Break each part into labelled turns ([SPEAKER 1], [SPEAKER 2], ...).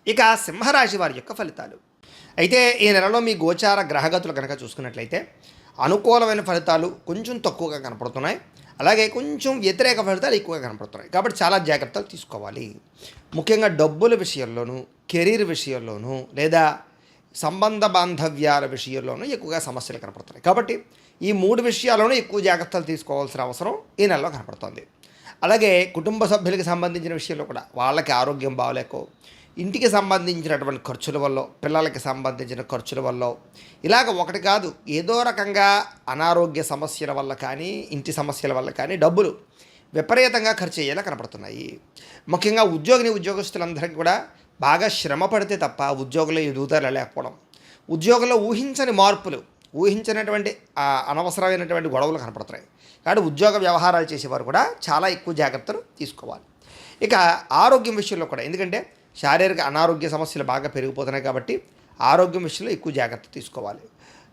[SPEAKER 1] ఇక సింహరాశి వారి యొక్క ఫలితాలు. అయితే ఈ నెలలో మీ గోచార గ్రహగతులు కనుక చూసుకున్నట్లయితే అనుకూలమైన ఫలితాలు కొంచెం తక్కువగా కనపడుతున్నాయి. అలాగే కొంచెం వ్యతిరేక ఫలితాలు ఎక్కువగా కనపడుతున్నాయి. కాబట్టి చాలా జాగ్రత్తలు తీసుకోవాలి. ముఖ్యంగా డబ్బుల విషయంలోనూ, కెరీర్ విషయంలోనూ, లేదా సంబంధ బాంధవ్యాల విషయంలోనూ ఎక్కువగా సమస్యలు కనపడుతున్నాయి. కాబట్టి ఈ 3 విషయాల్లోనూ ఎక్కువ జాగ్రత్తలు తీసుకోవాల్సిన అవసరం ఈ నెలలో కనపడుతుంది. అలాగే కుటుంబ సభ్యులకి సంబంధించిన విషయంలో కూడా వాళ్ళకి ఆరోగ్యం బాగలేకో, ఇంటికి సంబంధించినటువంటి ఖర్చుల వల్ల, పిల్లలకి సంబంధించిన ఖర్చుల వల్ల, ఇలాగ ఒకటి కాదు ఏదో రకంగా అనారోగ్య సమస్యల వల్ల కానీ, ఇంటి సమస్యల వల్ల కానీ డబ్బులు విపరీతంగా ఖర్చు అయ్యేలా కనపడుతున్నాయి. ముఖ్యంగా ఉద్యోగస్తులందరికీ కూడా బాగా శ్రమ పడితే తప్ప ఉద్యోగంలో ఎదుగుదల లేకపోవడం, ఉద్యోగంలో ఊహించని మార్పులు, ఊహించినటువంటి అనవసరమైనటువంటి గొడవలు కనపడుతున్నాయి. కాబట్టి ఉద్యోగ వ్యవహారాలు చేసేవారు కూడా చాలా ఎక్కువ జాగ్రత్తలు తీసుకోవాలి. ఇక ఆరోగ్యం విషయంలో కూడా, ఎందుకంటే శారీరక అనారోగ్య సమస్యలు బాగా పెరిగిపోతున్నాయి కాబట్టి ఆరోగ్యం విషయంలో ఎక్కువ జాగ్రత్త తీసుకోవాలి.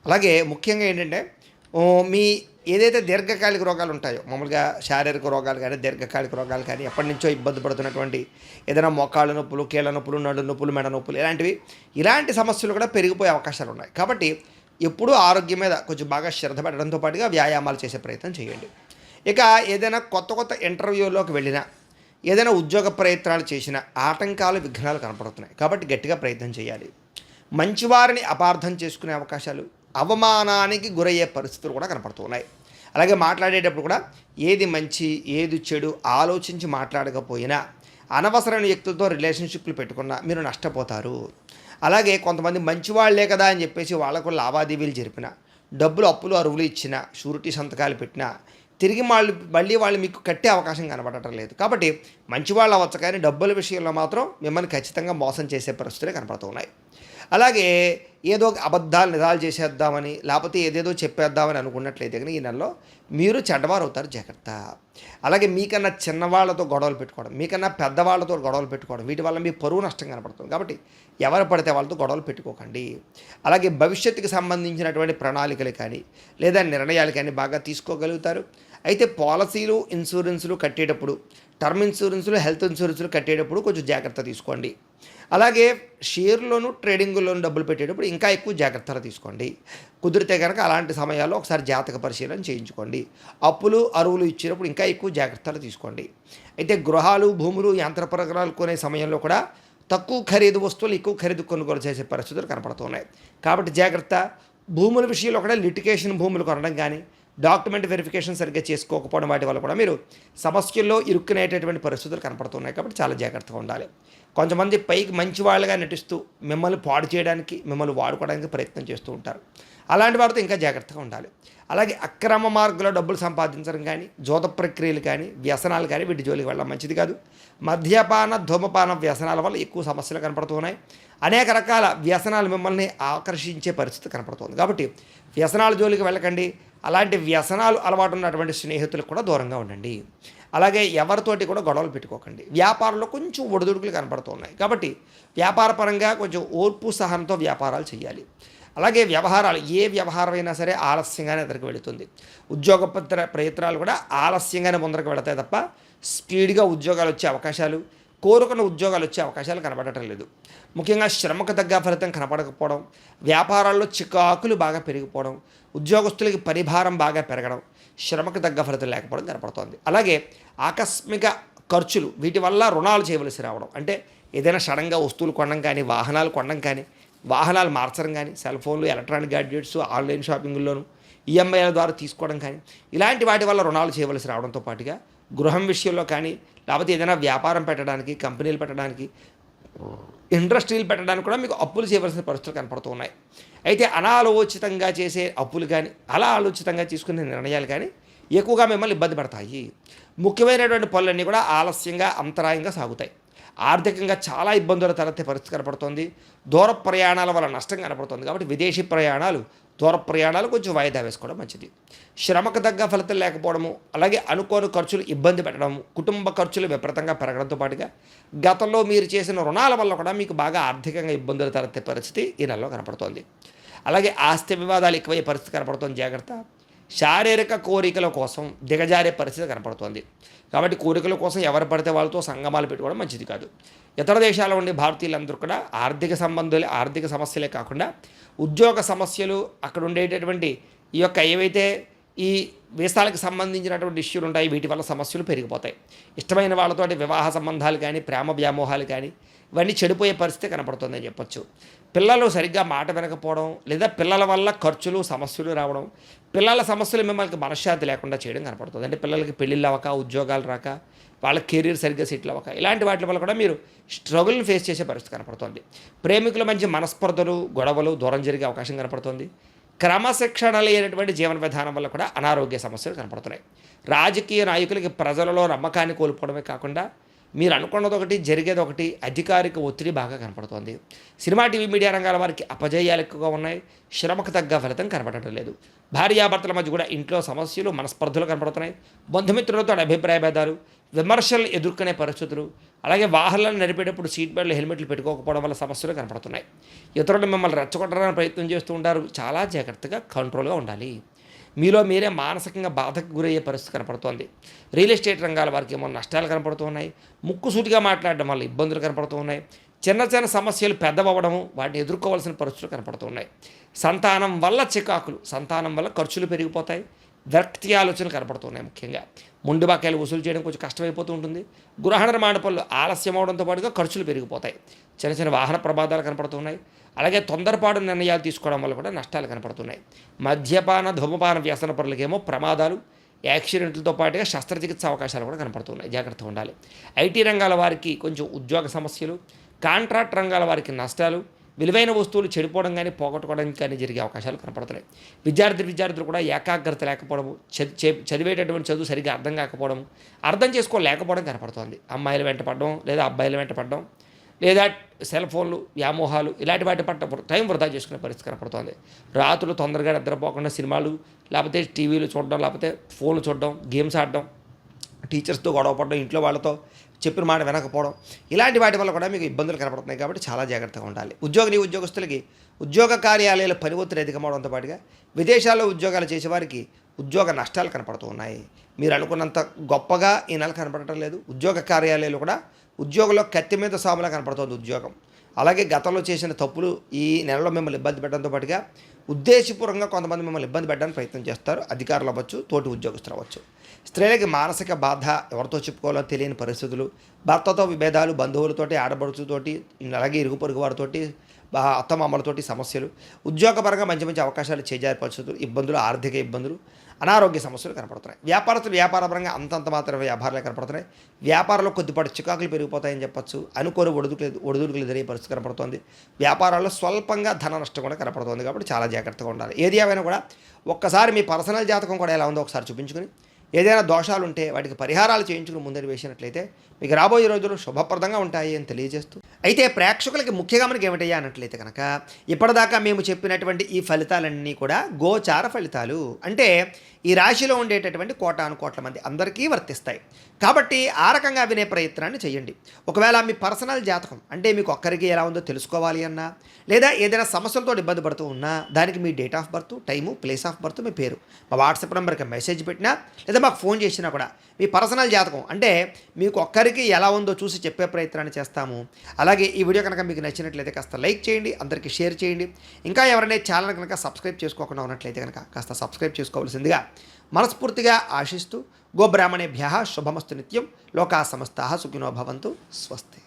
[SPEAKER 1] అలాగే ముఖ్యంగా ఏంటంటే మీ ఏదైతే దీర్ఘకాలిక రోగాలు ఉంటాయో, మామూలుగా శారీరక రోగాలు కానీ దీర్ఘకాలిక రోగాలు కానీ, ఎప్పటి నుంచో ఇబ్బంది పడుతున్నటువంటి ఏదైనా మోకాళ్ళ నొప్పులు, కీళ్ళ నొప్పులు, నడు నొప్పులు, మెడ నొప్పులు, ఇలాంటి సమస్యలు కూడా పెరిగిపోయే అవకాశాలు ఉన్నాయి. కాబట్టి ఎప్పుడూ ఆరోగ్యం మీద కొంచెం బాగా శ్రద్ధ పెట్టడంతో పాటుగా వ్యాయామాలు చేసే ప్రయత్నం చేయండి. ఇక ఏదైనా కొత్త ఇంటర్వ్యూలోకి వెళ్ళినా, ఏదైనా ఉద్యోగ ప్రయత్నాలు చేసినా ఆటంకాలు, విఘ్నాలు కనపడుతున్నాయి. కాబట్టి గట్టిగా ప్రయత్నం చేయాలి. మంచివారిని అపార్థం చేసుకునే అవకాశాలు, అవమానానికి గురయ్యే పరిస్థితులు కూడా కనపడుతున్నాయి. అలాగే మాట్లాడేటప్పుడు కూడా ఏది మంచి ఏది చెడు ఆలోచించి మాట్లాడకపోయినా, అనవసరమైన వ్యక్తులతో రిలేషన్షిప్లు పెట్టుకున్నా మీరు నష్టపోతారు. అలాగే కొంతమంది మంచివాళ్లే కదా అని చెప్పేసి వాళ్ళకు లావాదేవీలు జరిపిన, డబ్బులు అప్పులు అరువులు ఇచ్చిన, షూరిటీ సంతకాలు పెట్టినా తిరిగి మళ్ళీ వాళ్ళు మీకు కట్టే అవకాశం కనపడటం లేదు. కాబట్టి మంచివాళ్ళు అవ్వచ్చు, కానీ డబ్బుల విషయంలో మాత్రం మిమ్మల్ని ఖచ్చితంగా మోసం చేసే పరిస్థితులే కనపడుతున్నాయి. అలాగే ఏదో అబద్ధాలు నిజాలు చేసేద్దామని, లేకపోతే ఏదేదో చెప్పేద్దామని అనుకున్నట్లయితే కానీ ఈ నెలలో మీరు చెడ్డవారు అవుతారు, జాగ్రత్త. అలాగే మీకన్నా చిన్నవాళ్లతో గొడవలు పెట్టుకోవడం, మీకన్నా పెద్దవాళ్లతో గొడవలు పెట్టుకోవడం, వీటి వల్ల మీ పరువు నష్టం కనపడుతుంది. కాబట్టి ఎవరు పడితే వాళ్ళతో గొడవలు పెట్టుకోకండి. అలాగే భవిష్యత్తుకి సంబంధించినటువంటి ప్రణాళికలు కానీ, లేదా నిర్ణయాలు కానీ బాగా తీసుకోగలుగుతారు. అయితే పాలసీలు, ఇన్సూరెన్సులు కట్టేటప్పుడు, టర్మ్ ఇన్సూరెన్సులు, హెల్త్ ఇన్సూరెన్సులు కట్టేటప్పుడు కొంచెం జాగ్రత్త తీసుకోండి. అలాగే షేర్లోను, ట్రేడింగ్లోను డబ్బులు పెట్టేటప్పుడు ఇంకా ఎక్కువ జాగ్రత్తలు తీసుకోండి. కుదిరితే కనుక అలాంటి సమయాల్లో ఒకసారి జాతక పరిశీలన చేయించుకోండి. అప్పులు అరువులు ఇచ్చినప్పుడు ఇంకా ఎక్కువ జాగ్రత్తలు తీసుకోండి. అయితే గృహాలు, భూములు, యంత్ర పరికరాలు కొనే సమయంలో కూడా తక్కువ ఖరీదు వస్తువులు ఎక్కువ ఖరీదు కొనుగోలు చేసే పరిస్థితులు కనపడుతున్నాయి. కాబట్టి జాగ్రత్త. భూముల విషయంలో కూడా లిటికేషన్ భూములు కొనడం కానీ, డాక్యుమెంట్ వెరిఫికేషన్ సరిగ్గా చేసుకోకపోవడం, వాటి వల్ల కూడా మీరు సమస్యల్లో ఇరుక్కునేటటువంటి పరిస్థితులు కనపడుతున్నాయి. కాబట్టి చాలా జాగ్రత్తగా ఉండాలి. కొంతమంది పైకి మంచి వాళ్ళుగా నటిస్తూ మిమ్మల్ని పాడు చేయడానికి, మిమ్మల్ని వాడుకోవడానికి ప్రయత్నం చేస్తూ ఉంటారు. అలాంటి వారితో ఇంకా జాగ్రత్తగా ఉండాలి. అలాగే అక్రమ మార్గంలో డబ్బులు సంపాదించడం కానీ, జోత ప్రక్రియలు కానీ, వ్యసనాలు కానీ, వీటి జోలికి వెళ్ళడం మంచిది కాదు. మద్యపాన, ధూమపాన వ్యసనాల వల్ల ఎక్కువ సమస్యలు కనపడుతున్నాయి. అనేక రకాల వ్యసనాలు మిమ్మల్ని ఆకర్షించే పరిస్థితి కనపడుతుంది. కాబట్టి వ్యసనాల జోలికి వెళ్ళకండి. అలాంటి వ్యసనాలు అలవాటు ఉన్నటువంటి స్నేహితులకు కూడా దూరంగా ఉండండి. అలాగే ఎవరితోటి కూడా గొడవలు పెట్టుకోకండి. వ్యాపారంలో కొంచెం ఒడిదుడుకులు కనపడుతున్నాయి. కాబట్టి వ్యాపారపరంగా కొంచెం ఓర్పు సహనంతో వ్యాపారాలు చేయాలి. అలాగే వ్యవహారాలు, ఏ వ్యవహారమైనా సరే ఆలస్యంగానే ఎదురుకు వెళుతుంది. ఉద్యోగ ప్రయత్నాలు కూడా ఆలస్యంగానే ముందరకు వెళతాయి తప్ప స్పీడ్గా ఉద్యోగాలు వచ్చే అవకాశాలు, కోరుకున్న ఉద్యోగాలు వచ్చే అవకాశాలు కనపడటం లేదు. ముఖ్యంగా శ్రమకు తగ్గ ఫలితం కనపడకపోవడం, వ్యాపారాల్లో చికాకులు బాగా పెరిగిపోవడం, ఉద్యోగస్తులకి పరిభారం బాగా పెరగడం, శ్రమకు తగ్గ ఫలితం లేకపోవడం కనపడుతోంది. అలాగే ఆకస్మిక ఖర్చులు, వీటి వల్ల రుణాలు చేయవలసి రావడం, అంటే ఏదైనా సడన్గా వస్తువులు కొనడం కానీ, వాహనాలు కొనడం కానీ, వాహనాలు మార్చడం కానీ, సెల్ ఫోన్లు, ఎలక్ట్రానిక్ గ్యాడ్జెట్స్, ఆన్లైన్ షాపింగ్లోను ఈఎంఐల ద్వారా తీసుకోవడం కానీ, ఇలాంటి వాటి వల్ల రుణాలు చేయవలసి రావడంతో పాటుగా గృహం విషయంలో కానీ, లేకపోతే ఏదైనా వ్యాపారం పెట్టడానికి, కంపెనీలు పెట్టడానికి, ఇండస్ట్రీలు పెట్టడానికి కూడా మీకు అప్పులు చేయవలసిన పరిస్థితులు కనపడుతూ ఉన్నాయి. అయితే అనాలోచితంగా చేసే అప్పులు కానీ, అలా ఆలోచితంగా తీసుకునే నిర్ణయాలు కానీ ఎక్కువగా మిమ్మల్ని ఇబ్బంది పడతాయి. ముఖ్యమైనటువంటి పనులన్నీ కూడా ఆలస్యంగా, అంతరాయంగా సాగుతాయి. ఆర్థికంగా చాలా ఇబ్బందులు తలెత్తే పరిస్థితి కనపడుతుంది. దూర ప్రయాణాల వల్ల నష్టం కనపడుతుంది. కాబట్టి విదేశీ ప్రయాణాలు, దూర ప్రయాణాలు కొంచెం వాయిదా వేసుకోవడం మంచిది. శ్రమకు తగ్గ ఫలితం లేకపోవడము, అలాగే అనుకోని ఖర్చులు ఇబ్బంది పెట్టడము, కుటుంబ ఖర్చులు విపరీతంగా పెరగడంతో పాటుగా గతంలో మీరు చేసిన రుణాల వల్ల కూడా మీకు బాగా ఆర్థికంగా ఇబ్బందులు తలెత్తే పరిస్థితి ఈ నెలలో కనపడుతోంది. అలాగే ఆస్తి వివాదాలు ఎక్కువయ్యే పరిస్థితి కనపడుతోంది, జాగ్రత్త.
[SPEAKER 2] శారీరక కోరికల కోసం దిగజారే పరిస్థితి కనపడుతోంది. కాబట్టి కోరికల కోసం ఎవరు పడితే వాళ్ళతో సంగమాలు పెట్టుకోవడం మంచిది కాదు. ఇతర దేశాల్లో ఉండే భారతీయులందరూ కూడా ఆర్థిక సమస్యలే కాకుండా ఉద్యోగ సమస్యలు, అక్కడ ఉండేటటువంటి ఈ యొక్క ఏవైతే ఈ వీసాలకు సంబంధించినటువంటి ఇష్యూలు ఉంటాయి, వీటి వల్ల సమస్యలు పెరిగిపోతాయి. ఇష్టమైన వాళ్ళతోటి వివాహ సంబంధాలు కానీ, ప్రేమ వ్యామోహాలు కానీ ఇవన్నీ చెడిపోయే పరిస్థితి కనపడుతుందని చెప్పొచ్చు. పిల్లలు సరిగ్గా మాట వినకపోవడం, లేదా పిల్లల వల్ల ఖర్చులు సమస్యలు రావడం, పిల్లల సమస్యలు మిమ్మల్ని మనశ్శాంతి లేకుండా చేయడం కనపడుతుంది. అంటే పిల్లలకి పెళ్ళిళ్ళు అవ్వక, ఉద్యోగాలు రాక, వాళ్ళ కెరీర్ సరిగ్గా సెటిల్ అవ్వక, ఇలాంటి వాటి వల్ల కూడా మీరు స్ట్రగుల్ని ఫేస్ చేసే పరిస్థితి కనపడుతుంది. ప్రేమికుల మధ్య మనస్పర్ధలు, గొడవలు దూరం జరిగే అవకాశం కనపడుతుంది. క్రమశిక్షణ లేనటువంటి జీవన విధానం వల్ల కూడా అనారోగ్య సమస్యలు కనపడుతున్నాయి. రాజకీయ నాయకులకి ప్రజలలో నమ్మకాన్ని కోల్పోవడమే కాకుండా మీరు అనుకున్నది ఒకటి, జరిగేది ఒకటి, అధికారిక ఒత్తిడి బాగా కనపడుతోంది. సినిమా, టీవీ, మీడియా రంగాల వారికి అపజయాలు ఎక్కువగా ఉన్నాయి. శ్రమకు తగ్గ ఫలితం కనపడటం లేదు. భార్యాభర్తల మధ్య కూడా ఇంట్లో సమస్యలు, మనస్పర్ధలు కనపడుతున్నాయి. బంధుమిత్రులతో అభిప్రాయ భేదాలు, విమర్శలు ఎదుర్కొనే పరిస్థితులు, అలాగే వాహనాలను నడిపేటప్పుడు సీట్ బెల్ట్లు, హెల్మెట్లు పెట్టుకోకపోవడం వల్ల సమస్యలు కనపడుతున్నాయి. ఇతరులు మిమ్మల్ని రెచ్చగొట్టడానికి ప్రయత్నం చేస్తూ ఉంటారు. చాలా జాగ్రత్తగా, కంట్రోల్గా ఉండాలి. మీలో మీరే మానసికంగా బాధకు గురయ్యే పరిస్థితి కనపడుతోంది. రియల్ ఎస్టేట్ రంగాల వారికి ఏమో నష్టాలు కనపడుతూ ఉన్నాయి. ముక్కుసూటిగా మాట్లాడడం వల్ల ఇబ్బందులు కనపడుతూ ఉన్నాయి. చిన్న చిన్న సమస్యలు పెద్దవడము, వాటిని ఎదుర్కోవాల్సిన పరిస్థితులు కనపడుతూ ఉన్నాయి. సంతానం వల్ల చికాకులు, సంతానం వల్ల ఖర్చులు పెరిగిపోతాయి. వ్యక్తి ఆలోచనలు కనపడుతున్నాయి. ముఖ్యంగా ముందు బకాయిలు వసూలు చేయడం కొంచెం కష్టమైపోతూ ఉంటుంది. గృహ నిర్మాణ పనులు ఆలస్యం అవడంతో పాటుగా ఖర్చులు పెరిగిపోతాయి. చిన్న చిన్న వాహన ప్రమాదాలు కనపడుతున్నాయి. అలాగే తొందరపాటు నిర్ణయాలు తీసుకోవడం వల్ల కూడా నష్టాలు కనపడుతున్నాయి. మద్యపాన, ధూమపాన వ్యసన పరులకేమో ప్రమాదాలు, యాక్సిడెంట్లతో పాటుగా శస్త్రచికిత్స అవకాశాలు కూడా కనపడుతున్నాయి. జాగ్రత్తగా ఉండాలి. ఐటీ రంగాల వారికి కొంచెం ఉద్యోగ సమస్యలు, కాంట్రాక్ట్ రంగాల వారికి నష్టాలు, విలువైన వస్తువులు చెడిపోవడం కానీ, పోగొట్టుకోవడం కానీ జరిగే అవకాశాలు కనపడుతున్నాయి. విద్యార్థులు కూడా ఏకాగ్రత లేకపోవడము, చదివేటటువంటి చదువు సరిగ్గా అర్థం కాకపోవడం, అర్థం చేసుకోలేకపోవడం కనపడుతుంది. అమ్మాయిల వెంట పడడం, లేదా అబ్బాయిల వెంట పడడం, లేదా సెల్ ఫోన్లు, వ్యామోహాలు, ఇలాంటి వాటి పట్ల టైం వృధా చేసుకునే పరిస్థితి కనపడుతుంది. రాత్రులు తొందరగా నిద్రపోకుండా సినిమాలు, లేకపోతే టీవీలు చూడడం, లేకపోతే ఫోన్లు చూడడం, గేమ్స్ ఆడడం, టీచర్స్తో గొడవ పడడం, ఇంట్లో వాళ్ళతో చెప్పిన మాట వినకపోవడం, ఇలాంటి వాటి వల్ల కూడా మీకు ఇబ్బందులు కనపడుతున్నాయి. కాబట్టి చాలా జాగ్రత్తగా ఉండాలి. ఉద్యోగస్తులకి ఉద్యోగ కార్యాలయాల పని ఒత్తిడి అధికమవడంతో పాటుగా విదేశాల్లో ఉద్యోగాలు చేసేవారికి ఉద్యోగ నష్టాలు కనపడుతూ ఉన్నాయి. మీరు అనుకున్నంత గొప్పగా ఈ నెల కనపడటం లేదు. ఉద్యోగ కార్యాలయాలు కూడా ఉద్యోగంలో కత్తి మీద సాములా కనపడుతుంది ఉద్యోగం. అలాగే గతంలో చేసిన తప్పులు ఈ నెలలో మిమ్మల్ని ఇబ్బంది పెట్టడంతో పాటుగా ఉద్దేశపూర్వకంగా కొంతమంది మిమ్మల్ని ఇబ్బంది పెట్టడానికి ప్రయత్నం చేస్తారు. అధికారులు అవ్వచ్చు, తోటి ఉద్యోగస్తులు అవ్వచ్చు. స్త్రీలకి మానసిక బాధ, ఎవరితో చెప్పుకోవాలో తెలియని పరిస్థితులు, భర్తతో విభేదాలు, బంధువులతోటి, ఆడబడుచుతోటి, అలాగే ఇరుగు పొరుగు వారితోటి, అత్తమామలతోటి సమస్యలు, ఉద్యోగపరంగా మంచి మంచి అవకాశాలు చేజారే పరిస్థితులు, ఇబ్బందులు, ఆర్థిక ఇబ్బందులు, అనారోగ్య సమస్యలు కనపడుతున్నాయి. వ్యాపారస్తులు వ్యాపారపరంగా అంతంత మాత్రమే వ్యాపారాలు కనపడుతున్నాయి. వ్యాపారంలో కొద్దిపాటి చికాకులు పెరిగిపోతాయని చెప్పొచ్చు. అనుకోని ఒడిదుడుకులు ఎదురయ్యే పరిస్థితి కనపడుతుంది. వ్యాపారాల్లో స్వల్పంగా ధన నష్టం కూడా కనపడుతుంది. కాబట్టి చాలా జాగ్రత్తగా ఉండాలి. ఏది ఏమైనా కూడా ఒక్కసారి మీ పర్సనల్ జాతకం కూడా ఎలా ఉందో ఒకసారి చూపించుకుని, ఏదైనా దోషాలు ఉంటే వాటికి పరిహారాలు చేయించుకుని ముందరి వేసినట్లయితే మీకు రాబోయే రోజులు శుభప్రదంగా ఉంటాయి అని తెలియజేస్తూ, అయితే ప్రేక్షకులకి ముఖ్యంగా మనకి ఏమిటయ్యా అన్నట్లయితే కనుక, ఇప్పటిదాకా మేము చెప్పినటువంటి ఈ ఫలితాలన్నీ కూడా గోచార ఫలితాలు. అంటే ఈ రాశిలో ఉండేటటువంటి కోటాను కోట్ల మంది అందరికీ వర్తిస్తాయి. కాబట్టి ఆ రకంగా వినే ప్రయత్నాన్ని చేయండి. ఒకవేళ మీ పర్సనల్ జాతకం అంటే మీకు ఒక్కరికి ఎలా ఉందో తెలుసుకోవాలి అన్నా, లేదా ఏదైనా సమస్యలతో ఇబ్బంది పడుతూ ఉన్నా, దానికి మీ date of birth, time, place of birth, మీ పేరు మా వాట్సాప్ నెంబర్కి మెసేజ్ పెట్టినా, లేదా మాకు ఫోన్ చేసినా కూడా మీ పర్సనల్ జాతకం అంటే మీకు ఒక్కరికి ఎలా ఉందో చూసి చెప్పే ప్రయత్నాన్ని చేస్తాము. అలాగే ఈ వీడియో కనుక మీకు నచ్చినట్లయితే కాస్త లైక్ చేయండి, అందరికీ షేర్ చేయండి. ఇంకా ఎవరైనా ఛానల్ కనుక సబ్స్క్రైబ్ చేసుకోకుండా ఉన్నట్లయితే కనుక కాస్త సబ్స్క్రైబ్ చేసుకోవాల్సిందిగా మనస్ఫూర్తిగా ఆశిస్తూ, గోబ్రాహ్మణేభ్యః శుభమస్తు నిత్యం. లోకా సమస్తాః సుఖినో భవంతు. స్వస్తి.